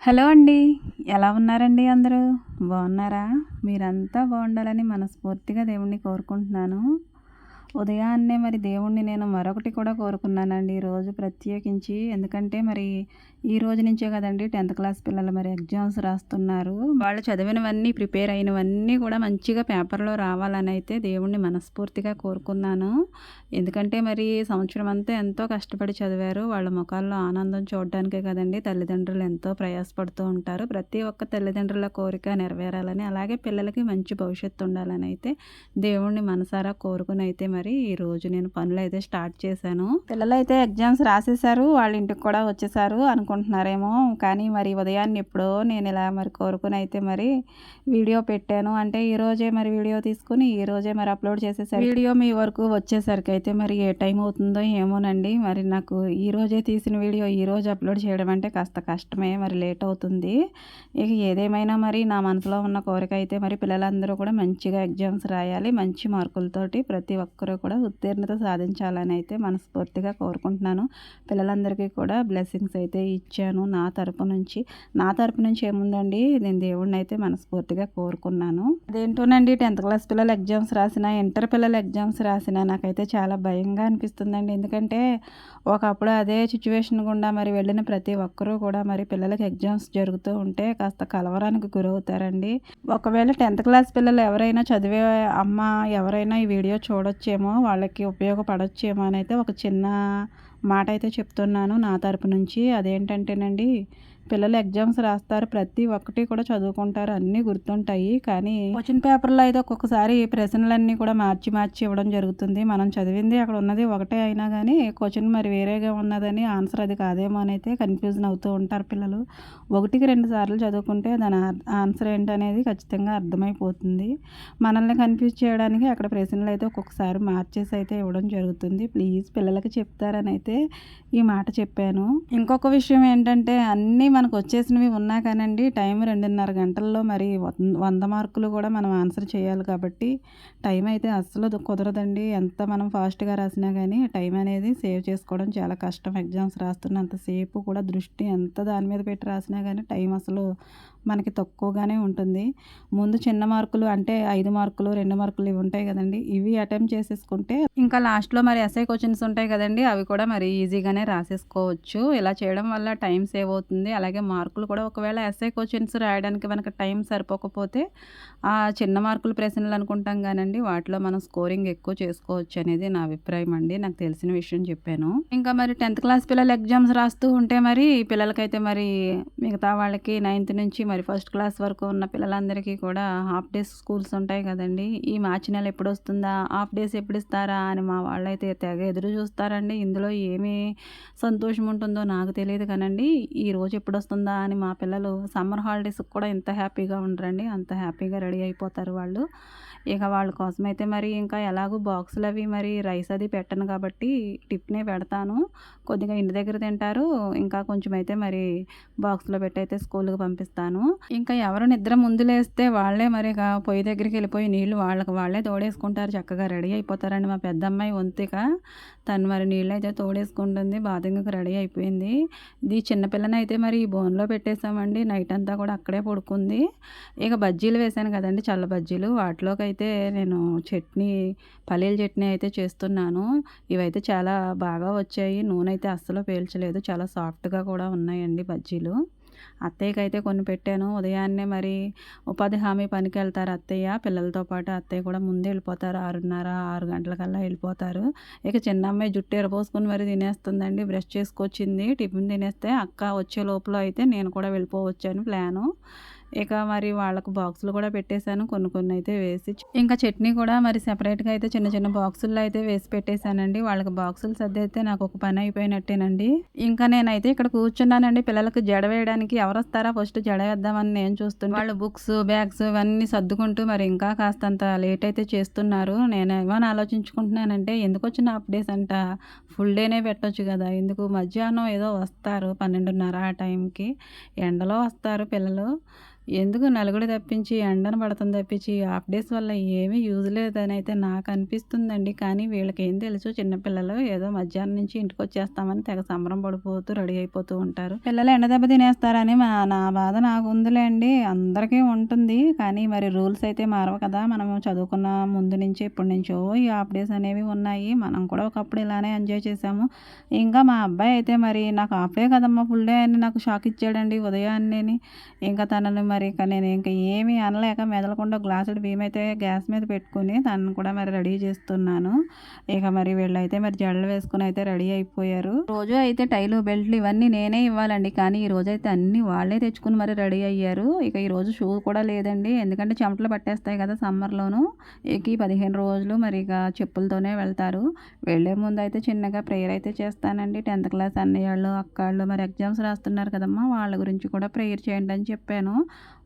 Hello అండి. ఎలా ఉన్నారండి అందరూ? బాగున్నారా? మీరంతా బాగుండాలని మనస్ఫూర్తిగా దేవుడిని కోరుకుంటున్నాను. ఉదయాన్నే మరి దేవుడిని నేను మరొకటి కూడా కోరుకున్నానండి ఈరోజు ప్రత్యేకించి. ఎందుకంటే మరి ఈ రోజు నుంచే కదండీ 10థ్ క్లాస్ పిల్లలు మరి ఎగ్జామ్స్ రాస్తున్నారు. వాళ్ళు చదివినవన్నీ ప్రిపేర్ అయినవన్నీ కూడా మంచిగా పేపర్‌లో రావాలని అయితే దేవుడిని మనస్ఫూర్తిగా కోరుకున్నాను. ఎందుకంటే మరి సంవత్సరం అంతా ఎంతో కష్టపడి చదివారు. వాళ్ళ మొఖాల్లో ఆనందం చూడడానికే కదండీ తల్లిదండ్రులు ఎంతో ప్రయాసపడుతూ ఉంటారు. ప్రతి ఒక్క తల్లిదండ్రుల కోరిక నెరవేరాలని, అలాగే పిల్లలకి మంచి భవిష్యత్తు ఉండాలని అయితే దేవుడిని మనసారా కోరుకొని అయితే మరి ఈరోజు నేను పనులైతే స్టార్ట్ చేశాను. పిల్లలైతే ఎగ్జామ్స్ రాసేసారు. వాళ్ళ ఇంటికి కూడా వచ్చేసారు అనుకుంటున్నారేమో. కానీ మరి ఉదయాన్నే ఎప్పుడో నేను ఇలా మరి కోరుకొని అయితే మరి వీడియో పెట్టాను. అంటే ఈరోజే మరి వీడియో తీసుకొని ఈరోజే మరి అప్లోడ్ చేసేసారు. వీడియో మీ వరకు వచ్చేసరికి అయితే మరి ఏ టైం అవుతుందో ఏమోనండి. మరి నాకు ఈరోజే తీసిన వీడియో ఈరోజు అప్లోడ్ చేయడం అంటే కాస్త కష్టమే, మరి లేట్ అవుతుంది. ఇక ఏదేమైనా మరి నా మనసులో ఉన్న కోరిక అయితే మరి పిల్లలందరూ కూడా మంచిగా ఎగ్జామ్స్ రాయాలి, మంచి మార్కులతోటి ప్రతి ఒక్కరూ కూడా ఉత్తీర్ణత సాధించాలని అయితే మనస్ఫూర్తిగా కోరుకుంటున్నాను. పిల్లలందరికీ కూడా బ్లెస్సింగ్స్ అయితే ఇచ్చాను నా తరపు నుంచి ఏముందండి, నేను దేవుడిని అయితే మనస్ఫూర్తిగా కోరుకున్నాను. అదేంటోనండి 10థ్ క్లాస్ పిల్లలు ఎగ్జామ్స్ రాసిన, ఇంటర్ పిల్లలు ఎగ్జామ్స్ రాసిన నాకైతే చాలా భయంగా అనిపిస్తుందండి. ఎందుకంటే ఒకప్పుడు అదే సిచ్యువేషన్ గుండా మరి వెళ్ళిన ప్రతి ఒక్కరూ కూడా మరి పిల్లలకి ఎగ్జామ్స్ జరుగుతూ ఉంటే కాస్త కలవరానికి గురవుతారండి. ఒకవేళ 10థ్ క్లాస్ పిల్లలు ఎవరైనా చదివే అమ్మ ఎవరైనా ఈ వీడియో చూడొచ్చేమో, వాళ్ళకి ఉపయోగపడొచ్చేమో అని అయితే ఒక చిన్న మాట అయితే చెప్తున్నాను నా తరపు నుంచి. అదేంటంటేనండి, పిల్లలు ఎగ్జామ్స్ రాస్తారు, ప్రతి ఒక్కటి కూడా చదువుకుంటారు, అన్నీ గుర్తుంటాయి. కానీ క్వశ్చన్ పేపర్లో అయితే ఒక్కొక్కసారి ప్రశ్నలన్నీ కూడా మార్చి మార్చి ఇవ్వడం జరుగుతుంది. మనం చదివింది అక్కడ ఉన్నది ఒకటే అయినా కానీ క్వశ్చన్ మరి వేరేగా ఉన్నదని ఆన్సర్ అది కాదేమో అని అయితే కన్ఫ్యూజన్ అవుతూ ఉంటారు పిల్లలు. ఒకటికి 2 సార్లు చదువుకుంటే దాని ఆన్సర్ ఏంటనేది ఖచ్చితంగా అర్థమైపోతుంది. మనల్ని కన్ఫ్యూజ్ చేయడానికి అక్కడ ప్రశ్నలు అయితే ఒక్కొక్కసారి మార్చేసి అయితే ఇవ్వడం జరుగుతుంది. ప్లీజ్ పిల్లలకి చెప్తారని అయితే ఈ మాట చెప్పాను. ఇంకొక విషయం ఏంటంటే, అన్నీ మనకు వచ్చేసినవి ఉన్నా కానండి టైం 2:30 గంటల్లో మరి 100 మార్కులు కూడా మనం ఆన్సర్ చేయాలి కాబట్టి టైం అయితే అస్సలు కుదరదండి. ఎంత మనం ఫాస్ట్గా రాసినా కానీ టైం అనేది సేవ్ చేసుకోవడం చాలా కష్టం. ఎగ్జామ్స్ రాస్తున్నంతసేపు కూడా దృష్టి ఎంత దాని మీద పెట్టి రాసినా కానీ టైం అసలు మనకి తక్కువగానే ఉంటుంది. ముందు చిన్న మార్కులు అంటే 5 మార్కులు 2 మార్కులు ఇవి ఉంటాయి కదండి, ఇవి అటెంప్ట్ చేసేసుకుంటే ఇంకా లాస్ట్లో మరి ఎస్ఐ క్వశ్చన్స్ ఉంటాయి కదండి, అవి కూడా మరి ఈజీగానే రాసేసుకోవచ్చు. ఇలా చేయడం వల్ల టైం సేవ్ అవుతుంది. అలాగే మార్కులు కూడా ఒకవేళ ఎస్ఐ క్వశ్చన్స్ రాయడానికి మనకు టైం సరిపోకపోతే ఆ చిన్న మార్కులు ప్రశ్నలు అనుకుంటాం కానండి, వాటిలో మనం స్కోరింగ్ ఎక్కువ చేసుకోవచ్చు అనేది నా అభిప్రాయం అండి. నాకు తెలిసిన విషయం చెప్పాను. ఇంకా మరి 10థ్ క్లాస్ పిల్లలు ఎగ్జామ్స్ రాస్తూ ఉంటే మరి పిల్లలకైతే మరి మిగతా వాళ్ళకి 9th నుంచి మరి ఫస్ట్ క్లాస్ వరకు ఉన్న పిల్లలందరికీ కూడా హాఫ్ డేస్ స్కూల్స్ ఉంటాయి కదండి. ఈ మార్చి నెల ఎప్పుడు వస్తుందా, హాఫ్ డేస్ ఎప్పుడు ఇస్తారా అని మా వాళ్ళైతే తెగ ఎదురు చూస్తారండి. ఇందులో ఏమి సంతోషం ఉంటుందో నాకు తెలియదు కానండి, ఈ రోజు ఎప్పుడు వస్తుందా అని మా పిల్లలు సమ్మర్ హాలిడేస్కి కూడా ఇంత హ్యాపీగా ఉండరండి. అంత హ్యాపీగా రెడీ అయిపోతారు వాళ్ళు. ఇక వాళ్ళ కోసం అయితే మరి ఇంకా ఎలాగో బాక్సులు అవి మరి రైస్ అది పెట్టను కాబట్టి టిఫినే పెడతాను. కొద్దిగా ఇంటి దగ్గర తింటారు, ఇంకా కొంచెం అయితే మరి బాక్స్లో పెట్టి అయితే స్కూల్కి పంపిస్తాను. ఇంకా ఎవరు నిద్ర ముందు లేస్తే వాళ్ళే మరి ఇక పొయ్యి దగ్గరికి వెళ్ళిపోయి నీళ్ళు వాళ్ళకి వాళ్ళే తోడేసుకుంటారు, చక్కగా రెడీ అయిపోతారండి. మా పెద్దమ్మాయి వంతిక తను మరి నీళ్ళు అయితే తోడేసుకుంటుంది, బాతింగ్కి రెడీ అయిపోయింది. ఇది చిన్నపిల్లనైతే మరి ఈ బోన్లో పెట్టేసామండి, నైట్ అంతా కూడా అక్కడే పడుకుంది. ఇక బజ్జీలు వేసాను కదండి, చల్ల బజ్జీలు, వాటిలోకి అయితే నేను పల్లీల చట్నీ అయితే చేస్తున్నాను. ఇవైతే చాలా బాగా వచ్చాయి, నూనె అయితే అస్సలు పీల్చలేదు, చాలా సాఫ్ట్గా కూడా ఉన్నాయండి బజ్జీలు. అత్తయ్యకైతే కొన్ని పెట్టాను. ఉదయాన్నే మరి ఉపాధి హామీ పనికి వెళ్తారు అత్తయ్య, పిల్లలతో పాటు అత్తయ్య కూడా ముందే వెళ్ళిపోతారు. 6:30 6 గంటలకల్లా వెళ్ళిపోతారు. ఇక చిన్న అమ్మాయి జుట్టు ఎరపోసుకుని మరి తినేస్తుందండి. బ్రష్ చేసుకొచ్చింది, టిఫిన్ తినేస్తే అక్క వచ్చే లోపల అయితే నేను కూడా వెళ్ళిపోవచ్చు అని ప్లాను. ఇక మరి వాళ్ళకు బాక్సులు కూడా పెట్టేశాను, కొన్ని కొన్ని అయితే వేసి. ఇంకా చట్నీ కూడా మరి సెపరేట్గా అయితే చిన్న చిన్న బాక్సుల్లో అయితే వేసి పెట్టేశానండి. వాళ్ళకి బాక్సులు సర్దైతే నాకు ఒక పని అయిపోయినట్టేనండి. ఇంకా నేనైతే ఇక్కడ కూర్చున్నానండి. పిల్లలకు జడ వేయడానికి ఎవరు వస్తారా ఫస్ట్ జడ వేద్దామని నేను చూస్తున్నాను. వాళ్ళు బుక్స్ బ్యాగ్స్ ఇవన్నీ సర్దుకుంటూ మరి ఇంకా కాస్తంత లేట్ అయితే చేస్తున్నారు. నేను ఏమని ఆలోచించుకుంటున్నానంటే, ఎందుకు వచ్చిన హాఫ్ డేస్ అంట, ఫుల్ డేనే పెట్టొచ్చు కదా, ఎందుకు మధ్యాహ్నం ఏదో వస్తారు 12:30 ఆ టైంకి, ఎండలో వస్తారు పిల్లలు. ఎందుకు నలుగుడు తప్పించి ఎండన పడుతుంది తప్పించి హాఫ్ డేస్ వల్ల ఏమీ యూజ్ లేదని అయితే నాకు అనిపిస్తుందండి. కానీ వీళ్ళకేం తెలుసు చిన్నపిల్లలు ఏదో మధ్యాహ్నం నుంచి ఇంటికొచ్చేస్తామని తెగ సంబరం పడిపోతూ రెడీ అయిపోతూ ఉంటారు. పిల్లలు ఎండ దెబ్బ తినేస్తారని నా బాధ నాకుందిలేండి. అందరికీ ఉంటుంది. కానీ మరి రూల్స్ అయితే మారవు కదా! మనం చదువుకున్న ముందు నుంచి ఇప్పటి నుంచో ఈ హాఫ్ డేస్ అనేవి ఉన్నాయి. మనం కూడా ఒకప్పుడు ఇలానే ఎంజాయ్ చేసాము. ఇంకా మా అబ్బాయి అయితే మరి నాకు హాఫ్ డే కదమ్మా ఫుల్ డే అని నాకు షాక్ ఇచ్చాడండి ఉదయాన్నేని. ఇంకా తనని మరి ఇక నేను ఇంక ఏమీ అనలేక మెదలకుండా గ్లాసుడు బియ్యమైతే గ్యాస్ మీద పెట్టుకొని తనను కూడా మరి రెడీ చేస్తున్నాను. ఇక మరి వీళ్ళైతే మరి జడలు వేసుకొని అయితే రెడీ అయిపోయారు. రోజు అయితే టైలు బెల్ట్లు ఇవన్నీ నేనే ఇవ్వాలండి. కానీ ఈ రోజైతే అన్నీ వాళ్ళే తెచ్చుకుని మరి రెడీ అయ్యారు. ఇక ఈరోజు షూ కూడా లేదండి. ఎందుకంటే చెమటలు పట్టేస్తాయి కదా సమ్మర్లోను. ఇక ఈ 15 రోజులు మరి ఇక చెప్పులతోనే వెళ్తారు. వెళ్ళే ముందు అయితే చిన్నగా ప్రేయర్ అయితే చేస్తానండి. 10th క్లాస్ అన్నయ్యోళ్ళు అక్కాళ్ళు మరి ఎగ్జామ్స్ రాస్తున్నారు కదమ్మా, వాళ్ళ గురించి కూడా ప్రేయర్ చేయండి అని చెప్పాను.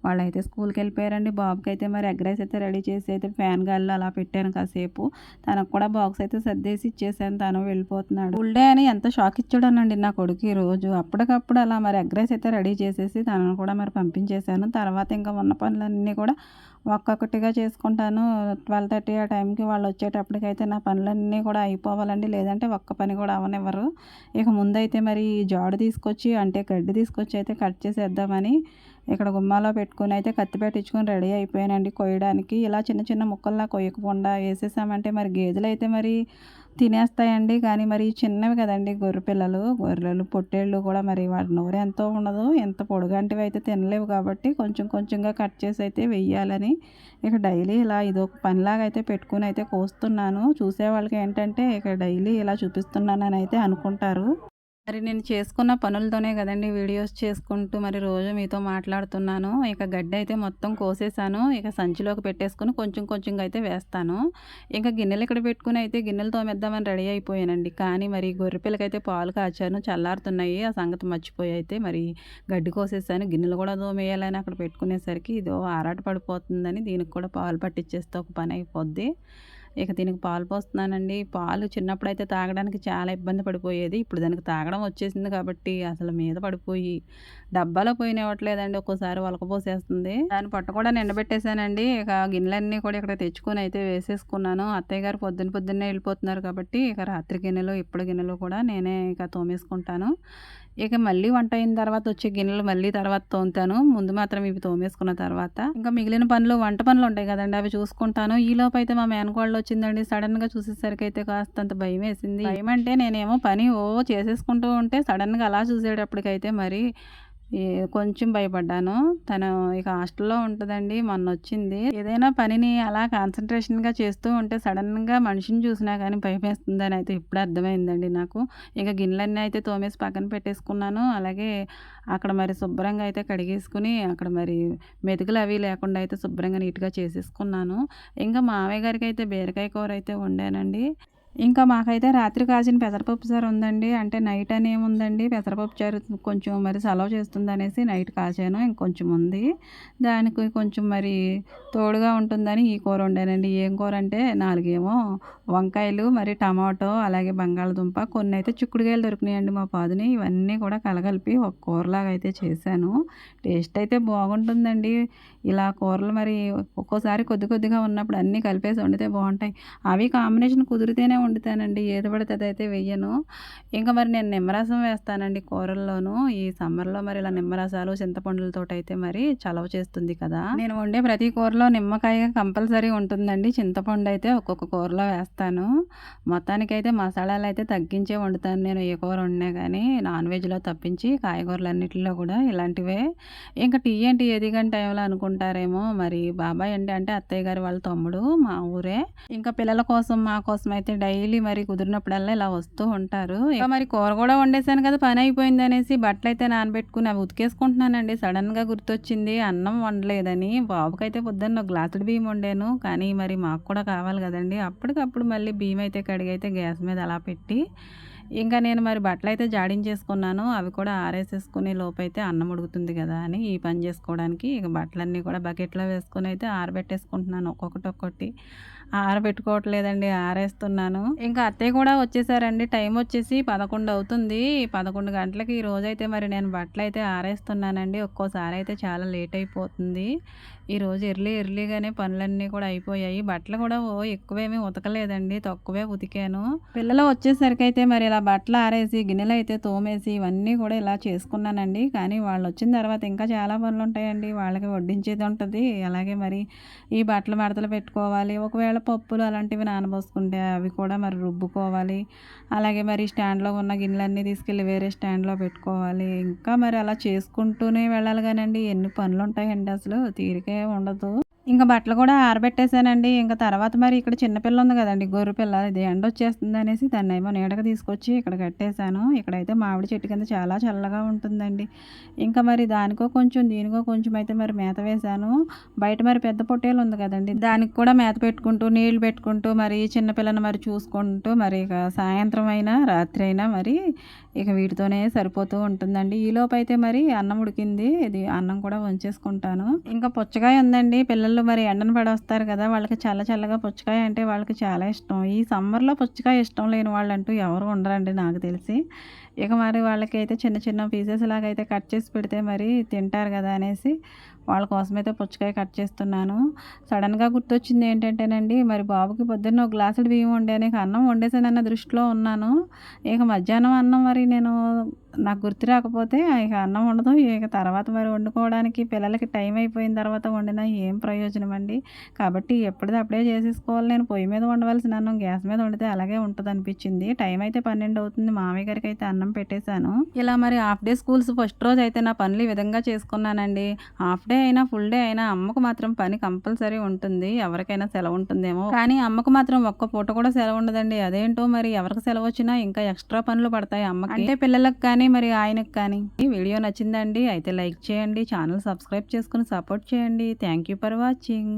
వాళ్ళైతే స్కూల్కి వెళ్ళిపోయారండి. బాబుకి అయితే మరి ఎగ్ రైస్ అయితే రెడీ చేసి అయితే ఫ్యాన్ గాలిలో అలా పెట్టాను కాసేపు. తనకు కూడా బాక్స్ అయితే సర్దేసి ఇచ్చేసాను. తను వెళ్ళిపోతున్నాడు. ఫుల్ డే అని ఎంత షాక్ ఇచ్చాడోనండి నా కొడుకు ఈరోజు. అప్పటికప్పుడు అలా మరి ఎగ్ రైస్ అయితే రెడీ చేసేసి తనను కూడా మరి పంపించేశాను. తర్వాత ఇంకా ఉన్న పనులన్నీ కూడా ఒక్కొక్కటిగా చేసుకుంటాను. 12:30 ఆ టైంకి వాళ్ళు వచ్చేటప్పటికైతే నా పనులన్నీ కూడా అయిపోవాలండి. లేదంటే ఒక్క పని కూడా అవ్వనివ్వరు. ఇక ముందైతే మరి జాడు తీసుకొచ్చి అంటే గడ్డి తీసుకొచ్చి అయితే కట్ చేసేద్దామని ఇక్కడ గుమ్మాలో పెట్టుకొని అయితే కత్తి పెట్టించుకొని రెడీ అయిపోయానండి కొయ్యడానికి. ఇలా చిన్న చిన్న ముక్కల్లా కొయ్యకుండా వేసేసామంటే మరి గేదెలు అయితే మరి తినేస్తాయండి. కానీ మరి చిన్నవి కదండి గొర్రె పిల్లలు, గొర్రెలు పొట్టేళ్ళు కూడా మరి వాటి నోరు ఎంతో ఉండదు. ఎంత పొడుగంటివి అయితే తినలేవు కాబట్టి కొంచెం కొంచెంగా కట్ చేసి అయితే వెయ్యాలని ఇక డైలీ ఇలా ఇదొక పనిలాగా అయితే పెట్టుకుని అయితే కోస్తున్నాను. చూసే వాళ్ళకి ఏంటంటే ఇక డైలీ ఇలా చూపిస్తున్నానని అయితే అనుకుంటారు. మరి నేను చేసుకున్న పనులతోనే కదండీ వీడియోస్ చేసుకుంటూ మరి రోజు మీతో మాట్లాడుతున్నాను. ఇక గడ్డి అయితే మొత్తం కోసేసాను. ఇక సంచిలోకి పెట్టేసుకొని కొంచెం కొంచెంగా అయితే వేస్తాను. ఇంకా గిన్నెలు ఇక్కడ పెట్టుకుని అయితే గిన్నెలు తోమేద్దామని రెడీ అయిపోయానండి. కానీ మరి గొర్రెపిల్లకైతే పాలు కాచాను, చల్లారుతున్నాయి. ఆ సంగతి మర్చిపోయి అయితే మరి గడ్డి కోసేసాను. గిన్నెలు కూడా తోమేయాలని అక్కడ పెట్టుకునేసరికి ఇదో ఆరాట పడిపోతుందని దీనికి కూడా పాలు పట్టించేస్తే ఒక పని అయిపోద్ది. ఇక దీనికి పాలు పోస్తున్నానండి. పాలు చిన్నప్పుడైతే తాగడానికి చాలా ఇబ్బంది పడిపోయేది. ఇప్పుడు దానికి తాగడం వచ్చేసింది కాబట్టి అసలు మీద పడిపోయి డబ్బాలో పోయినివ్వట్లేదండి. ఒక్కోసారి ఒలకపోసేస్తుంది. దాని పొట్ట కూడా నిండబెట్టేశానండి. ఇక గిన్నెలన్నీ కూడా ఇక్కడ తెచ్చుకొని అయితే వేసేసుకున్నాను. అత్తయ్య గారు పొద్దున్నే వెళ్ళిపోతున్నారు కాబట్టి ఇక రాత్రి గిన్నెలు ఇప్పుడు గిన్నెలు కూడా నేనే ఇక తోమేసుకుంటాను. ఇక మళ్ళీ వంట అయిన తర్వాత వచ్చే గిన్నెలు మళ్ళీ తర్వాత తోముతాను. ముందు మాత్రం ఇవి తోమేసుకున్న తర్వాత ఇంకా మిగిలిన పనులు వంట పనులు ఉంటాయి కదండి, అవి చూసుకుంటాను. ఈలోపు అయితే మా మేనకోడలు వచ్చిందండి. సడన్గా చూసేసరికి అయితే కాస్తంత భయం వేసింది. భయం అంటే నేనేమో పని చేసేసుకుంటూ ఉంటే సడన్గా అలా చూసేటప్పటికైతే మరి కొంచెం భయపడ్డాను. తను ఇక హాస్టల్లో ఉంటుందండి. మొన్నొచ్చింది. ఏదైనా పనిని అలా కాన్సంట్రేషన్‌గా చేస్తూ ఉంటే సడన్‌గా మనిషిని చూసినా కానీ భయమేస్తుందని అయితే ఇప్పుడే అర్థమైందండి నాకు. ఇక గిన్నెలన్నీ అయితే తోమేసి పక్కన పెట్టేసుకున్నాను. అలాగే అక్కడ మరి శుభ్రంగా అయితే కడిగేసుకొని అక్కడ మరి మెతుకులు అవి లేకుండా అయితే శుభ్రంగా నీట్‌గా చేసేసుకున్నాను. ఇంకా మామయ్య గారికైతే బీరకాయ కూర అయితే వండానండి. ఇంకా మాకైతే రాత్రి కాచిన పెసరపప్పు చారు ఉందండి. అంటే నైట్ అని ఏముందండి, పెసరపప్పు చారు కొంచెం మరి సలవ చేస్తుందనేసి నైట్ కాచాను. ఇంకొంచెం ఉంది. దానికి కొంచెం మరి తోడుగా ఉంటుందని ఈ కూర వండానండి. ఏం కూర అంటే 4 ఏమో వంకాయలు, మరి టమాటో, అలాగే బంగాళదుంప, కొన్ని అయితే చిక్కుడుకాయలు దొరికినాయండి మా పాదుని. ఇవన్నీ కూడా కలగలిపి ఒక కూరలాగా అయితే చేశాను. టేస్ట్ అయితే బాగుంటుందండి. ఇలా కూరలు మరి ఒక్కోసారి కొద్ది కొద్దిగా ఉన్నప్పుడు అన్నీ కలిపేసి వండితే బాగుంటాయి. అవి కాంబినేషన్ కుదిరితేనే వండుతానండి. ఏది పడితే అదైతే వెయ్యను. ఇంకా మరి నేను నిమ్మరసం వేస్తానండి కూరల్లోనూ. ఈ సమ్మర్‌లో మరి ఇలా నిమ్మరసాలు, చింతపండులతోటైతే మరి చలవ చేస్తుంది కదా! నేను వండే ప్రతి కూరలో నిమ్మకాయ కంపల్సరీ ఉంటుందండి. చింతపండు అయితే ఒక్కొక్క కూరలో వేస్తాను. మొత్తానికైతే మసాలాలైతే తగ్గించే వండుతాను నేను ఏ కూర వండినా గానీ. నాన్ వెజ్‌లో తప్పించి కాయగూరలన్నిటిలో కూడా ఇలాంటివే. ఇంకా టీ ఏంటి ఎదిగని టైంలో అనుకుంటారేమో మరి బాబాయ్ అండి అంటే అత్తయ్య గారి వాళ్ళ తమ్ముడు మా ఊరే. ఇంకా పిల్లల కోసం మా కోసం అయితే డైలీ మరి కుదిరినప్పుడల్లా ఇలా వస్తూ ఉంటారు. ఇంకా మరి కూర కూడా వండేసాను కదా, పని అయిపోయింది అనేసి బట్టలైతే నానబెట్టుకుని అవి ఉతికేసుకుంటున్నానండి. సడన్గా గుర్తొచ్చింది అన్నం వండలేదని. బాబుకైతే పొద్దున్న ఒక గ్లాసుడు బియ్యం వండాను. కానీ మరి మాకు కూడా కావాలి కదండి. అప్పటికప్పుడు మళ్ళీ బియ్యం అయితే కడిగైతే గ్యాస్ మీద అలా పెట్టి ఇంకా నేను మరి బట్టలైతే జాడించేసుకున్నాను. అవి కూడా ఆరేసేసుకునే లోపైతే అన్నం ఉడుకుతుంది కదా అని ఈ పని చేసుకోవడానికి ఇక బట్టలన్నీ కూడా బకెట్లో వేసుకొని అయితే ఆరబెట్టేసుకుంటున్నాను ఒక్కొక్కటి. ఆరబెట్టుకోవట్లేదండి, ఆరేస్తున్నాను. ఇంకా అత్తయ్య కూడా వచ్చేసారండి. టైం వచ్చేసి 11 అవుతుంది. 11 గంటలకి ఈ రోజైతే మరి నేను బట్టలైతే ఆరేస్తున్నానండి. ఒక్కోసారి అయితే చాలా లేట్ అయిపోతుంది. ఈరోజు ఎర్లీగానే పనులన్నీ కూడా అయిపోయాయి. బట్టలు కూడా ఎక్కువేమీ ఉతకలేదండి, తక్కువే ఉతికాను. పిల్లలు వచ్చేసరికైతే మరి ఇలా బట్టలు ఆరేసి, గిన్నెలైతే తోమేసి, ఇవన్నీ కూడా ఇలా చేసుకున్నానండి. కానీ వాళ్ళొచ్చిన తర్వాత ఇంకా చాలా పనులుంటాయండి. వాళ్ళకి వడ్డించేది ఉంటది. అలాగే మరి ఈ బట్టలు మడతలు పెట్టుకోవాలి. ఒకవేళ పప్పులు అలాంటివి నానబోసుకుంటే అవి కూడా మరి రుబ్బుకోవాలి. అలాగే మరి స్టాండ్‌లో ఉన్న గిన్నెలన్నీ తీసుకెళ్ళి వేరే స్టాండ్‌లో పెట్టుకోవాలి. ఇంకా మరి అలా చేసుకుంటూనే వెళ్ళాలి గానండి, ఎన్ని పనులుంటాయండి అసలు తీరికే ఉండదు. ఇంక బట్టలు కూడా ఆరబెట్టేసానండి. ఇంక తర్వాత మరి ఇక్కడ చిన్న పిల్ల ఉంది గదండీ! గొర్రె పిల్ల. ఇది ఎండొచ్చేస్తుందనేసి దాన్నేమో నీడకి తీసుకొచ్చి ఇక్కడ కట్టేసాను. ఇక్కడైతే మామిడి చెట్టు కింద చాలా చల్లగా ఉంటుందండి. ఇంకా మరి దానికో కొంచెం, దీనికో కొంచెం అయితే మరి మేత వేశాను. బయట మరి పెద్ద పొట్టేలు ఉంది కదండీ! దానికి కూడా మేత పెట్టుకుంటూ, నీళ్లు పెట్టుకుంటూ, మరి చిన్న పిల్లని మరి చూసుకుంటూ, మరి ఇక సాయంత్రం అయినా, రాత్రి అయినా మరి ఇక వీటితోనే సరిపోతూ ఉంటుందండి. ఈలోపైతే మరి అన్నం ఉడికింది. ఇది అన్నం కూడా వంచేసుకుంటాను. ఇంకా పుచ్చకాయ ఉందండి. పిల్లలు మరి ఎండన పడొస్తారు కదా! వాళ్ళకి చల్లగా పుచ్చకాయ అంటే వాళ్ళకి చాలా ఇష్టం. ఈ సమ్మర్‌లో పుచ్చకాయ ఇష్టం లేని వాళ్ళంటూ ఎవరు ఉండరండి నాకు తెలిసి. ఇక మరి వాళ్ళకైతే చిన్న పీసెస్ లాగా అయితే కట్ చేసి పెడితే మరి తింటారు కదా అనేసి వాళ్ళ కోసమైతే పుచ్చకాయ కట్ చేస్తున్నాను. సడన్‌గా గుర్తొచ్చింది ఏంటంటేనండి, మరి బాబుకి పొద్దున్న ఒక గ్లాసుడు బియ్యం వండాను. ఇక అన్నం వండేసానన్న దృష్టిలో ఉన్నాను. ఇక మధ్యాహ్నం అన్నం మరి నాకు గుర్తు రాకపోతే ఇక అన్నం ఉండదు. ఇక తర్వాత మరి వండుకోవడానికి పిల్లలకి టైం అయిపోయిన తర్వాత వండినా ఏం ప్రయోజనం అండి. కాబట్టి ఎప్పటిది అప్పుడే చేసేసుకోవాలి. నేను పొయ్యి మీద వండవలసిన అన్నం గ్యాస్ మీద వండితే అలాగే ఉంటదనిపించింది. టైం అయితే 12 అవుతుంది. మామయ్య గారికి అయితే అన్నం పెట్టేశాను. ఇలా మరి హాఫ్ డే స్కూల్స్ ఫస్ట్ రోజు అయితే నా పనులు ఈ విధంగా చేసుకున్నానండి. హాఫ్ డే అయినా, ఫుల్ డే అయినా అమ్మకు మాత్రం పని కంపల్సరీ ఉంటుంది. ఎవరికైనా సెలవు ఉంటుందేమో కానీ అమ్మకు మాత్రం ఒక్క పూట కూడా సెలవు ఉండదండి. అదేంటో మరి ఎవరికి సెలవు వచ్చినా ఇంకా ఎక్స్ట్రా పనులు పడతాయి అమ్మకి. అంటే పిల్లలకు కానీ మరి ఆయనకు కానీ. ఈ వీడియో నచ్చిందండి అయితే లైక్ చేయండి, ఛానల్ సబ్స్క్రైబ్ చేసుకుని సపోర్ట్ చేయండి. Thank you for watching.